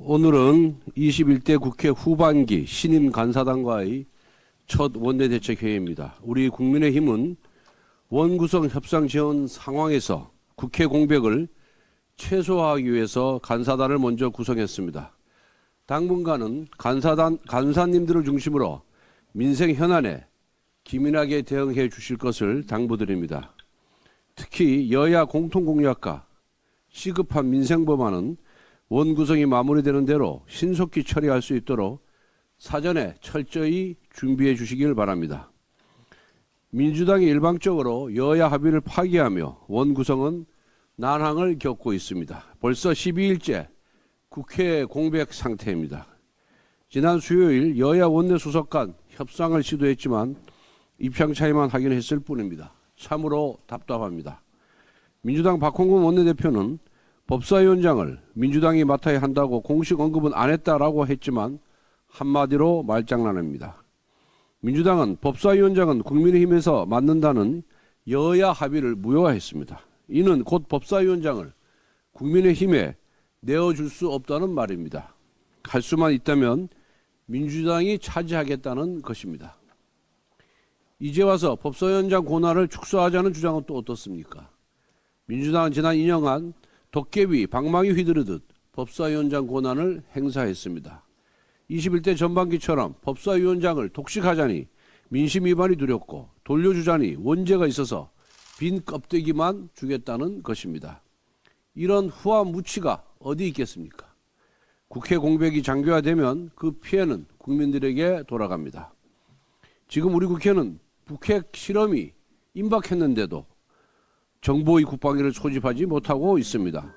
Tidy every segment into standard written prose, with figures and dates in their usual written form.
오늘은 21대 국회 후반기 신임 간사당과의 첫 원내대책회의입니다. 우리 국민의힘은 원구성 협상 지원 상황에서 국회 공백을 최소화하기 위해서 간사단을 먼저 구성했습니다. 당분간은 간사님들을 중심으로 민생 현안에 기민하게 대응해 주실 것을 당부드립니다. 특히 여야 공통공약과 시급한 민생 법안은 원구성이 마무리되는 대로 신속히 처리할 수 있도록 사전에 철저히 준비해 주시길 바랍니다. 민주당이 일방적으로 여야 합의를 파기하며 원구성은 난항을 겪고 있습니다. 벌써 12일째 국회 공백 상태입니다. 지난 수요일 여야 원내수석 간 협상을 시도했지만 입장 차이만 확인했을 뿐입니다. 참으로 답답합니다. 민주당 박홍근 원내대표는 법사위원장을 민주당이 맡아야 한다고 공식 언급은 안 했다라고 했지만 한마디로 말장난입니다. 민주당은 법사위원장은 국민의힘에서 맡는다는 여야 합의를 무효화했습니다. 이는 곧 법사위원장을 국민의힘에 내어줄 수 없다는 말입니다. 할 수만 있다면 민주당이 차지하겠다는 것입니다. 이제 와서 법사위원장 권한을 축소하자는 주장은 또 어떻습니까? 민주당은 지난 2년간 도깨비, 방망이 휘두르듯 법사위원장 권한을 행사했습니다. 21대 전반기처럼 법사위원장을 독식하자니 민심 위반이 두렵고 돌려주자니 원죄가 있어서 빈 껍데기만 주겠다는 것입니다. 이런 후화무치가 어디 있겠습니까? 국회 공백이 장기화되면 그 피해는 국민들에게 돌아갑니다. 지금 우리 국회는 북핵 실험이 임박했는데도 정보위 국방위를 소집하지 못하고 있습니다.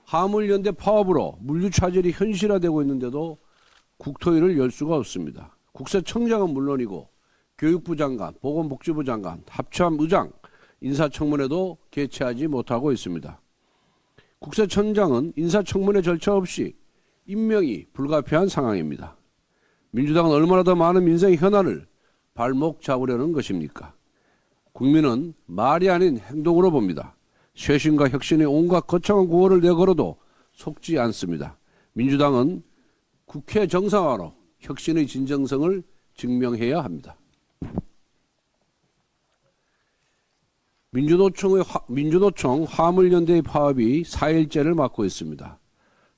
화물연대 파업으로 물류 차질이 현실화되고 있는데도 국토위를 열 수가 없습니다. 국세청장은 물론이고 교육부 장관, 보건복지부 장관, 합참 의장 인사청문회도 개최하지 못하고 있습니다. 국세청장은 인사청문회 절차 없이 임명이 불가피한 상황입니다. 민주당은 얼마나 더 많은 민생 현안을 발목 잡으려는 것입니까? 국민은 말이 아닌 행동으로 봅니다. 쇄신과 혁신의 온갖 거창한 구호를 내걸어도 속지 않습니다. 민주당은 국회 정상화로 혁신의 진정성을 증명해야 합니다. 민주노총 화물연대의 파업이 4일째를 맞고 있습니다.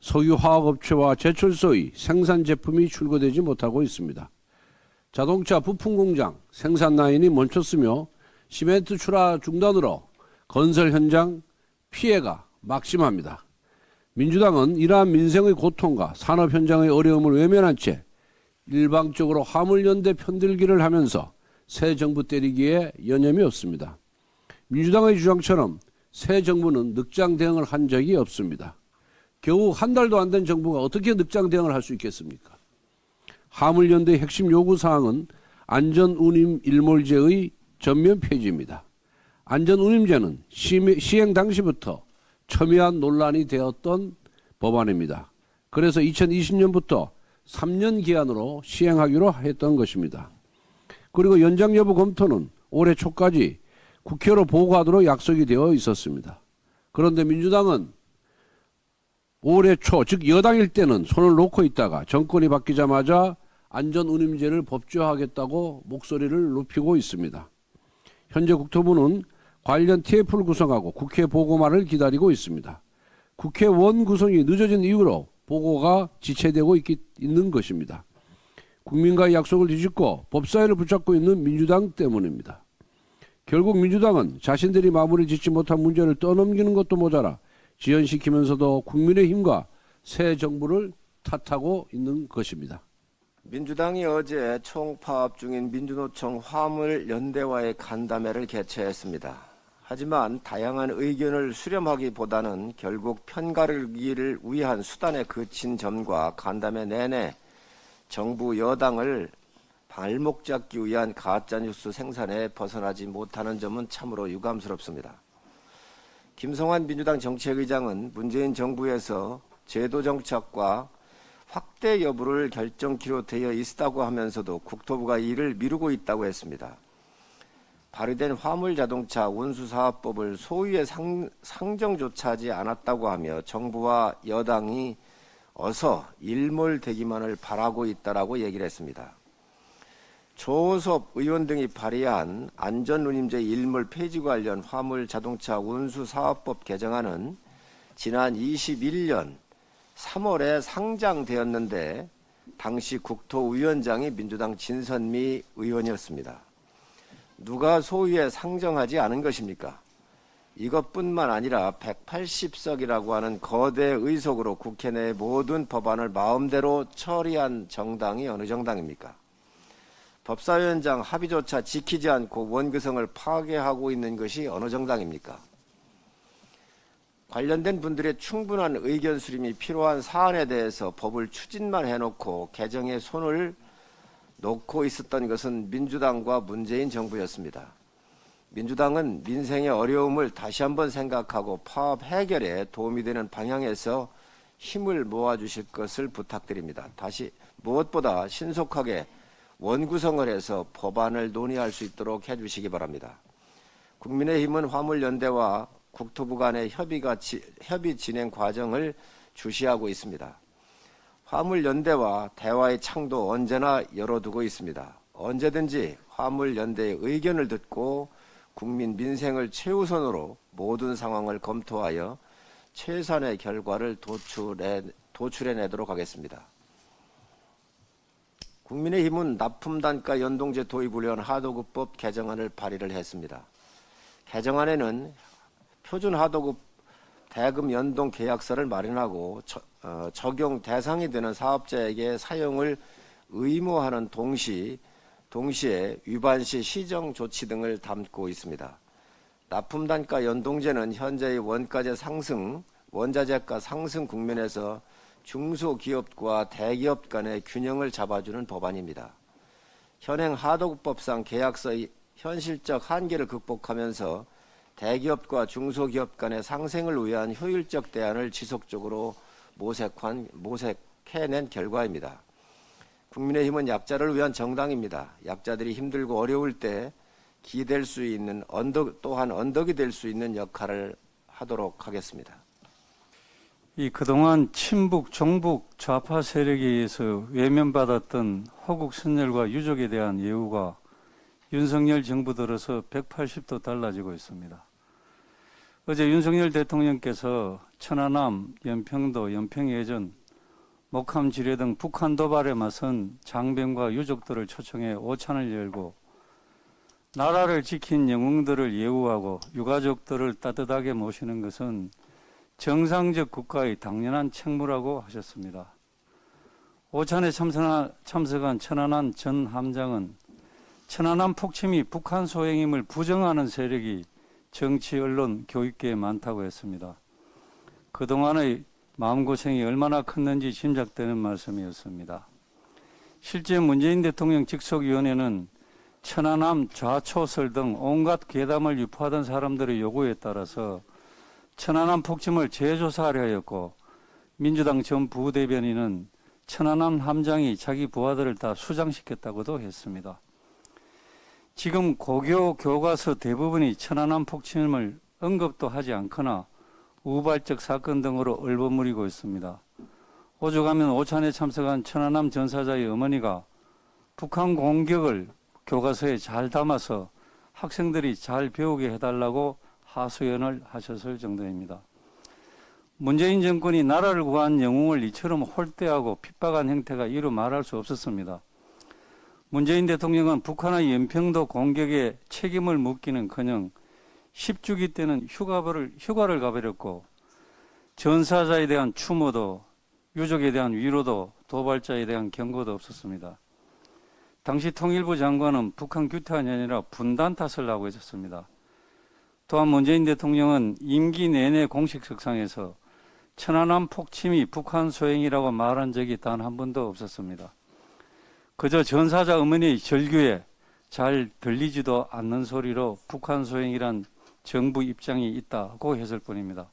석유화학업체와 제철소의 생산 제품이 출고되지 못하고 있습니다. 자동차 부품공장 생산 라인이 멈췄으며 시멘트 출하 중단으로 건설 현장 피해가 막심합니다. 민주당은 이러한 민생의 고통과 산업 현장의 어려움을 외면한 채 일방적으로 화물연대 편들기를 하면서 새 정부 때리기에 여념이 없습니다. 민주당의 주장처럼 새 정부는 늑장 대응을 한 적이 없습니다. 겨우 한 달도 안 된 정부가 어떻게 늑장 대응을 할 수 있겠습니까? 화물연대의 핵심 요구사항은 안전운임 일몰제의 전면 폐지입니다. 안전운임제는 시행 당시부터 첨예한 논란이 되었던 법안입니다. 그래서 2020년부터 3년 기한으로 시행하기로 했던 것입니다. 그리고 연장 여부 검토는 올해 초까지 국회로 보고하도록 약속이 되어 있었습니다. 그런데 민주당은 올해 초, 즉 여당일 때는 손을 놓고 있다가 정권이 바뀌자마자 안전운임제를 법제화하겠다고 목소리를 높이고 있습니다. 현재 국토부는 관련 TF를 구성하고 국회 보고만을 기다리고 있습니다. 국회 원구성이 늦어진 이유로 보고가 지체되고 있는 것입니다. 국민과의 약속을 뒤집고 법사위를 붙잡고 있는 민주당 때문입니다. 결국 민주당은 자신들이 마무리 짓지 못한 문제를 떠넘기는 것도 모자라 지연시키면서도 국민의힘과 새 정부를 탓하고 있는 것입니다. 민주당이 어제 총파업 중인 민주노총 화물연대와의 간담회를 개최했습니다. 하지만 다양한 의견을 수렴하기보다는 결국 편가르기를 위한 수단에 그친 점과 간담회 내내 정부 여당을 발목 잡기 위한 가짜뉴스 생산에 벗어나지 못하는 점은 참으로 유감스럽습니다. 김성환 민주당 정책의장은 문재인 정부에서 제도 정착과 확대 여부를 결정키로 되어 있다고 하면서도 국토부가 이를 미루고 있다고 했습니다. 발의된 화물자동차 운수사업법을 소위에 상정조차 하지 않았다고 하며 정부와 여당이 어서 일몰되기만을 바라고 있다라고 얘기를 했습니다. 조호섭 의원 등이 발의한 안전운임제 일몰 폐지 관련 화물자동차 운수사업법 개정안은 지난 21년 3월에 상장되었는데 당시 국토위원장이 민주당 진선미 의원이었습니다. 누가 소위에 상정하지 않은 것입니까? 이것뿐만 아니라 180석이라고 하는 거대 의석으로 국회 내 모든 법안을 마음대로 처리한 정당이 어느 정당입니까? 법사위원장 합의조차 지키지 않고 원구성을 파괴하고 있는 것이 어느 정당입니까? 관련된 분들의 충분한 의견 수렴이 필요한 사안에 대해서 법을 추진만 해놓고 개정에 손을 놓고 있었던 것은 민주당과 문재인 정부였습니다. 민주당은 민생의 어려움을 다시 한번 생각하고 파업 해결에 도움이 되는 방향에서 힘을 모아주실 것을 부탁드립니다. 다시 무엇보다 신속하게 원구성을 해서 법안을 논의할 수 있도록 해주시기 바랍니다. 국민의힘은 화물연대와 국토부 간의 협의 진행 과정을 주시하고 있습니다. 화물연대와 대화의 창도 언제나 열어두고 있습니다. 언제든지 화물연대의 의견을 듣고 국민 민생을 최우선으로 모든 상황을 검토하여 최선의 결과를 도출해내도록 하겠습니다. 국민의힘은 납품단가 연동제 도입을 위한 하도급법 개정안을 발의를 했습니다. 개정안에는 표준 하도급 대금 연동 계약서를 마련하고 적용 대상이 되는 사업자에게 사용을 의무화하는 동시에 위반 시 시정 조치 등을 담고 있습니다. 납품단가 연동제는 현재의 원자재가 상승 국면에서 중소기업과 대기업 간의 균형을 잡아주는 법안입니다. 현행 하도급법상 계약서의 현실적 한계를 극복하면서 대기업과 중소기업 간의 상생을 위한 효율적 대안을 지속적으로 모색해낸 결과입니다. 국민의힘은 약자를 위한 정당입니다. 약자들이 힘들고 어려울 때 기댈 수 있는 또한 언덕이 될 수 있는 역할을 하도록 하겠습니다. 그동안 친북, 종북 좌파 세력에 의해서 외면받았던 호국 선열과 유족에 대한 예우가 윤석열 정부 들어서 180도 달라지고 있습니다. 어제 윤석열 대통령께서 천안함, 연평도, 연평해전, 목함 지뢰 등 북한 도발에 맞선 장병과 유족들을 초청해 오찬을 열고 나라를 지킨 영웅들을 예우하고 유가족들을 따뜻하게 모시는 것은 정상적 국가의 당연한 책무라고 하셨습니다. 오찬에 참석한 천안함 전 함장은 천안함 폭침이 북한 소행임을 부정하는 세력이 정치, 언론, 교육계에 많다고 했습니다. 그동안의 마음고생이 얼마나 컸는지 짐작되는 말씀이었습니다. 실제 문재인 대통령 직속위원회는 천안함 좌초설 등 온갖 괴담을 유포하던 사람들의 요구에 따라서 천안함 폭침을 재조사하려 하였고 민주당 전 부대변인은 천안함 함장이 자기 부하들을 다 수장시켰다고도 했습니다. 지금 고교 교과서 대부분이 천안함 폭침을 언급도 하지 않거나 우발적 사건 등으로 얼버무리고 있습니다. 오죽하면 오찬에 참석한 천안함 전사자의 어머니가 북한 공격을 교과서에 잘 담아서 학생들이 잘 배우게 해달라고 하소연을 하셨을 정도입니다. 문재인 정권이 나라를 구한 영웅을 이처럼 홀대하고 핍박한 행태가 이루 말할 수 없었습니다. 문재인 대통령은 북한의 연평도 공격에 책임을 묻기는커녕 10주기 때는 휴가를 가버렸고 전사자에 대한 추모도 유족에 대한 위로도 도발자에 대한 경고도 없었습니다. 당시 통일부 장관은 북한 규탄이 아니라 분단 탓을 하고 있었습니다. 또한 문재인 대통령은 임기 내내 공식석상에서 천안함 폭침이 북한 소행이라고 말한 적이 단 한 번도 없었습니다. 그저 전사자 어머니의 절규에 잘 들리지도 않는 소리로 북한 소행이란 정부 입장이 있다고 했을 뿐입니다.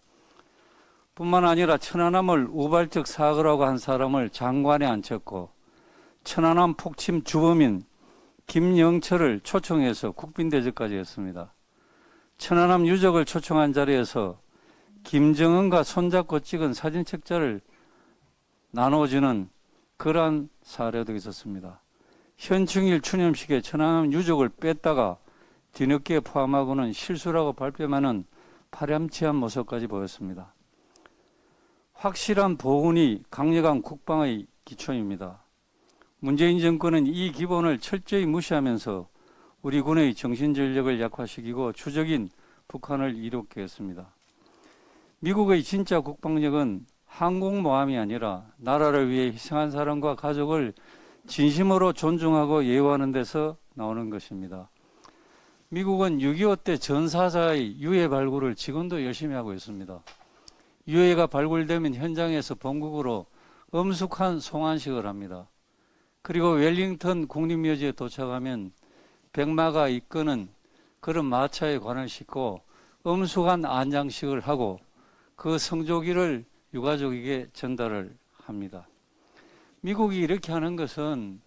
뿐만 아니라 천안함을 우발적 사고라고 한 사람을 장관에 앉혔고 천안함 폭침 주범인 김영철을 초청해서 국빈대접까지 했습니다. 천안함 유족을 초청한 자리에서 김정은과 손잡고 찍은 사진 책자를 나눠지는 그러한 사례도 있었습니다. 현충일 추념식에 천안함 유족을 뺐다가 뒤늦게 포함하고는 실수라고 발뺌하는 파렴치한 모습까지 보였습니다. 확실한 보훈이 강력한 국방의 기초입니다. 문재인 정권은 이 기본을 철저히 무시하면서 우리 군의 정신전력을 약화시키고 추적인 북한을 이롭게 했습니다. 미국의 진짜 국방력은 항공모함이 아니라 나라를 위해 희생한 사람과 가족을 진심으로 존중하고 예우하는 데서 나오는 것입니다. 미국은 6.25 때 전사자의 유해 발굴을 지금도 열심히 하고 있습니다. 유해가 발굴되면 현장에서 본국으로 엄숙한 송환식을 합니다. 그리고 웰링턴 국립묘지에 도착하면 백마가 이끄는 그런 마차에 관을 싣고 엄숙한 안장식을 하고 그 성조기를 유가족에게 전달을 합니다. 미국이 이렇게 하는 것은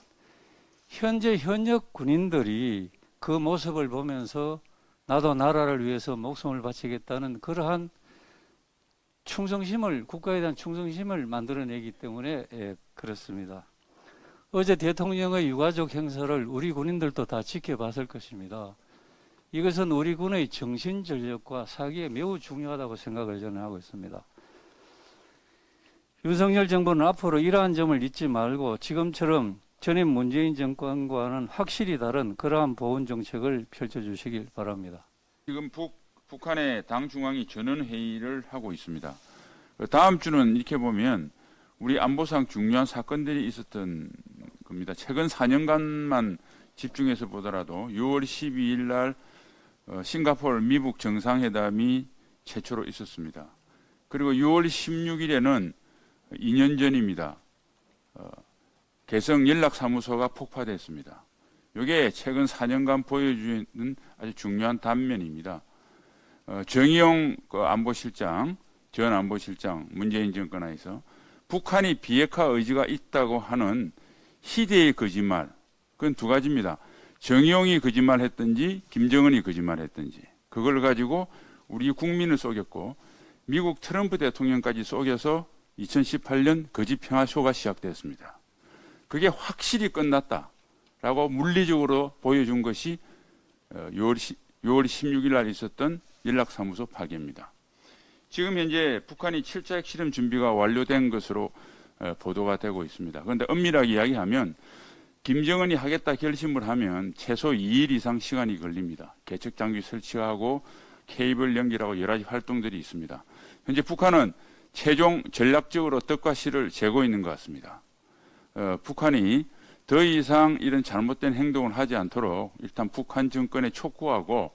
현재 현역 군인들이 그 모습을 보면서 나도 나라를 위해서 목숨을 바치겠다는 그러한 충성심을, 국가에 대한 충성심을 만들어내기 때문에 그렇습니다. 어제 대통령의 유가족 행사를 우리 군인들도 다 지켜봤을 것입니다. 이것은 우리 군의 정신전력과 사기에 매우 중요하다고 생각을 저는 하고 있습니다. 윤석열 정부는 앞으로 이러한 점을 잊지 말고 지금처럼 전임 문재인 정권과는 확실히 다른 그러한 보훈 정책을 펼쳐주시길 바랍니다. 지금 북한의 당 중앙이 전원회의를 하고 있습니다. 다음 주는 이렇게 보면 우리 안보상 중요한 사건들이 있었던 겁니다. 최근 4년간만 집중해서 보더라도 6월 12일 날 싱가포르 미북 정상회담이 최초로 있었습니다. 그리고 6월 16일에는 2년 전입니다. 개성 연락사무소가 폭파됐습니다. 이게 최근 4년간 보여주는 아주 중요한 단면입니다. 정의용 안보실장, 전 안보실장, 문재인 정권 하에서 북한이 비핵화 의지가 있다고 하는 희대의 거짓말, 그건 두 가지입니다. 정의용이 거짓말했든지 김정은이 거짓말했든지 그걸 가지고 우리 국민을 속였고 미국 트럼프 대통령까지 속여서 2018년 거짓 평화쇼가 시작됐습니다. 그게 확실히 끝났다라고 물리적으로 보여준 것이 6월 16일 날 있었던 연락사무소 파괴입니다. 지금 현재 북한이 7차 핵실험 준비가 완료된 것으로 보도가 되고 있습니다. 그런데 엄밀하게 이야기하면 김정은이 하겠다 결심을 하면 최소 2일 이상 시간이 걸립니다. 개척 장비 설치하고 케이블 연결하고 여러 가지 활동들이 있습니다. 현재 북한은 최종 전략적으로 덕과 실을 재고 있는 것 같습니다. 북한이 더 이상 이런 잘못된 행동을 하지 않도록 일단 북한 정권에 촉구하고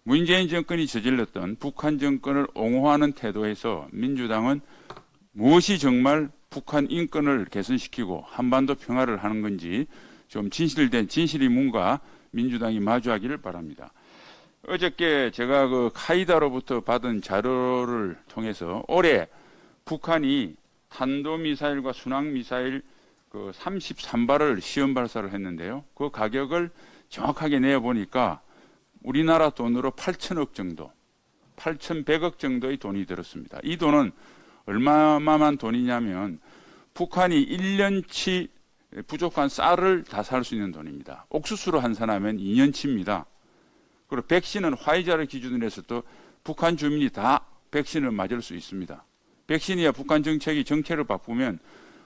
문재인 정권이 저질렀던 북한 정권을 옹호하는 태도에서 민주당은 무엇이 정말 북한 인권을 개선시키고 한반도 평화를 하는 건지 좀 진실이 뭔가 민주당이 마주하기를 바랍니다. 어저께 제가 그 카이다로부터 받은 자료를 통해서 올해 북한이 탄도미사일과 순항미사일 그 33발을 시험 발사를 했는데요. 그 가격을 정확하게 내어보니까 우리나라 돈으로 8천억 정도, 8,100억 정도의 돈이 들었습니다. 이 돈은 얼마만 돈이냐면 북한이 1년치 부족한 쌀을 다 살 수 있는 돈입니다. 옥수수로 환산하면 2년치입니다. 그리고 백신은 화이자를 기준으로 해서 또 북한 주민이 다 백신을 맞을 수 있습니다. 백신이야 북한 정체를 바꾸면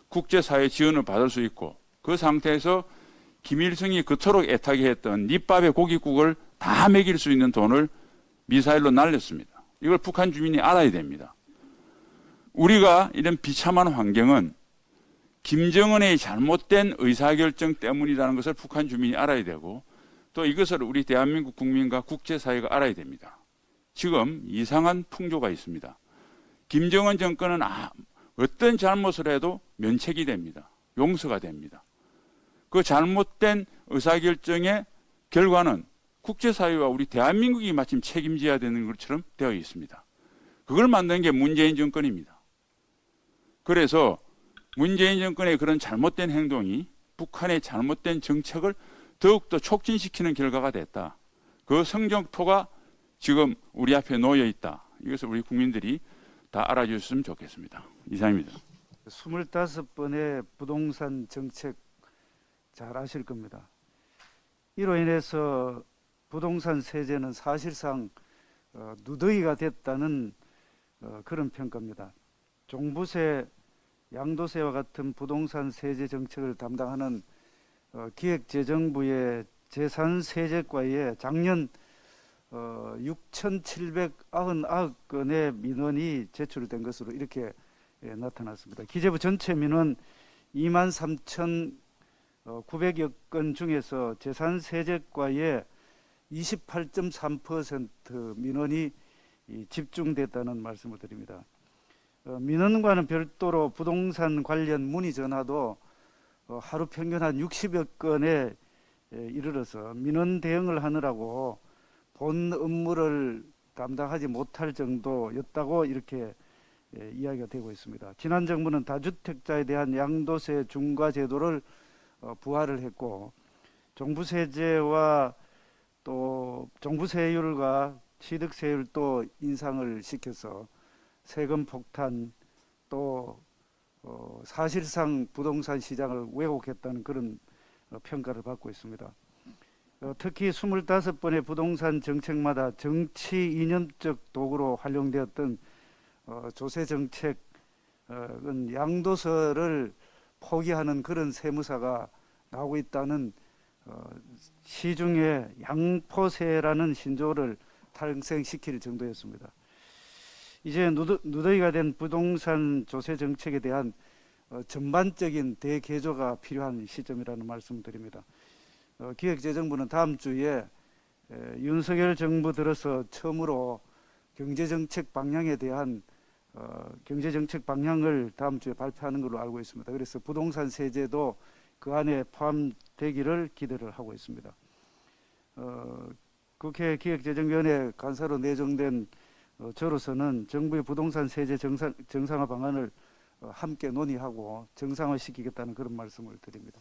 국제사회 지원을 받을 수 있고 그 상태에서 김일성이 그토록 애타게 했던 밑밥에 고깃국을 다 먹일 수 있는 돈을 미사일로 날렸습니다. 이걸 북한 주민이 알아야 됩니다. 우리가 이런 비참한 환경은 김정은의 잘못된 의사결정 때문이라는 것을 북한 주민이 알아야 되고 또 이것을 우리 대한민국 국민과 국제사회가 알아야 됩니다. 지금 이상한 풍조가 있습니다. 김정은 정권은 어떤 잘못을 해도 면책이 됩니다. 용서가 됩니다. 그 잘못된 의사결정의 결과는 국제사회와 우리 대한민국이 마침 책임져야 되는 것처럼 되어 있습니다. 그걸 만든 게 문재인 정권입니다. 그래서 문재인 정권의 그런 잘못된 행동이 북한의 잘못된 정책을 더욱더 촉진시키는 결과가 됐다. 그 성적표가 지금 우리 앞에 놓여 있다. 이것을 우리 국민들이 다 알아주셨으면 좋겠습니다. 이상입니다. 25번의 부동산 정책 잘 아실 겁니다. 이로 인해서 부동산 세제는 사실상 누더기가 됐다는 그런 평가입니다. 종부세, 양도세와 같은 부동산 세제 정책을 담당하는 기획재정부의 재산세제과에 작년 6,799건의 민원이 제출된 것으로 이렇게 나타났습니다. 기재부 전체 민원 23,900여 건 중에서 재산세제과에 28.3% 민원이 집중됐다는 말씀을 드립니다. 민원과는 별도로 부동산 관련 문의 전화도 하루 평균 한 60여 건에 이르러서 민원 대응을 하느라고 본 업무를 감당하지 못할 정도였다고 이렇게 이야기가 되고 있습니다. 지난 정부는 다주택자에 대한 양도세 중과 제도를 부활을 했고 종부세제와 또 종부세율과 취득세율도 인상을 시켜서 세금 폭탄 또 사실상 부동산 시장을 왜곡했다는 그런 평가를 받고 있습니다. 특히 25번의 부동산 정책마다 정치 이념적 도구로 활용되었던 조세 정책은 양도세를 포기하는 그런 세무사가 나오고 있다는 시중에 양포세라는 신조어를 탄생시킬 정도였습니다. 이제 누더기가 된 부동산 조세 정책에 대한 전반적인 대개조가 필요한 시점이라는 말씀을 드립니다. 기획재정부는 다음 주에 윤석열 정부 들어서 처음으로 경제정책 방향에 대한 경제정책 방향을 다음 주에 발표하는 걸로 알고 있습니다. 그래서 부동산 세제도 그 안에 포함되기를 기대를 하고 있습니다. 국회 기획재정위원회 간사로 내정된 저로서는 정부의 부동산 세제 정상화 방안을 함께 논의하고 정상화시키겠다는 그런 말씀을 드립니다.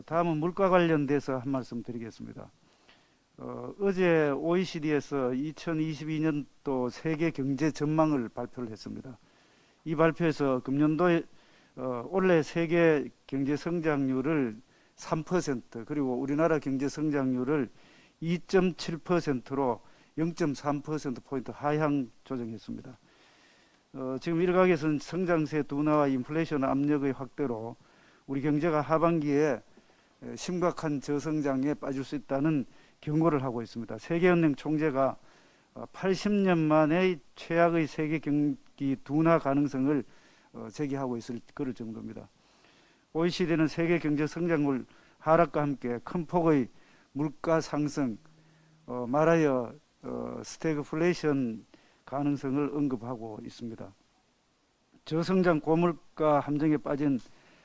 다음은 물가 관련돼서 한 말씀 드리겠습니다. 어제 OECD에서 2022년도 세계 경제 전망을 발표를 했습니다. 이 발표에서 금년도에 올해 세계 경제 성장률을 3% 그리고 우리나라 경제 성장률을 2.7%로 0.3%포인트 하향 조정했습니다. 지금 일각에서는 성장세 둔화와 인플레이션 압력의 확대로 우리 경제가 하반기에 심각한 저성장에 빠질 수 있다는 경고를 하고 있습니다. 세계은행 총재가 80년 만에 최악의 세계 경기 둔화 가능성을 제기하고 있을 그럴 정도입니다. OECD는 세계 경제 성장률 하락과 함께 큰 폭의 물가 상승, 말하여 스태그플레이션 가능성을 언급하고 있습니다. 저성장 고물가 함정에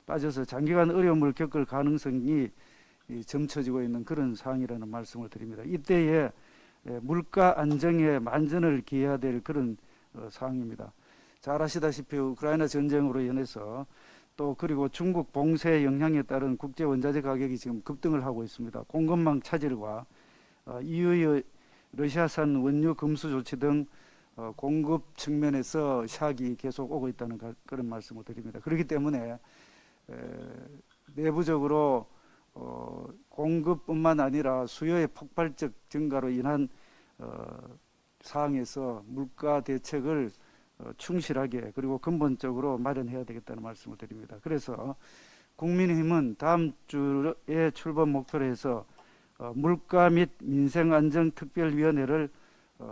빠져서 장기간 어려움을 겪을 가능성이 점쳐지고 있는 그런 상황이라는 말씀을 드립니다. 이때에 물가 안정에 만전을 기해야 될 그런 상황입니다. 잘 아시다시피 우크라이나 전쟁으로 인해서 또 그리고 중국 봉쇄 영향에 따른 국제 원자재 가격이 지금 급등을 하고 있습니다. 공급망 차질과 EU의 러시아산 원유 금수 조치 등 공급 측면에서 샥이 계속 오고 있다는 그런 말씀을 드립니다. 그렇기 때문에 내부적으로 공급뿐만 아니라 수요의 폭발적 증가로 인한 사항에서 물가 대책을 충실하게 그리고 근본적으로 마련해야 되겠다는 말씀을 드립니다. 그래서 국민의힘은 다음 주에 출범 목표로 해서 물가 및 민생안정특별위원회를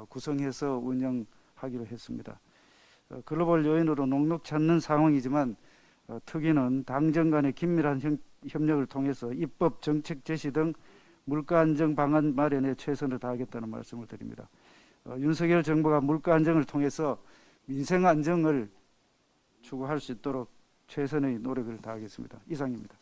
구성해서 운영하기로 했습니다. 글로벌 요인으로 녹록치 않는 상황이지만 특위는 당정 간의 긴밀한 협력을 통해서 입법 정책 제시 등 물가 안정 방안 마련에 최선을 다하겠다는 말씀을 드립니다. 윤석열 정부가 물가 안정을 통해서 민생 안정을 추구할 수 있도록 최선의 노력을 다하겠습니다. 이상입니다.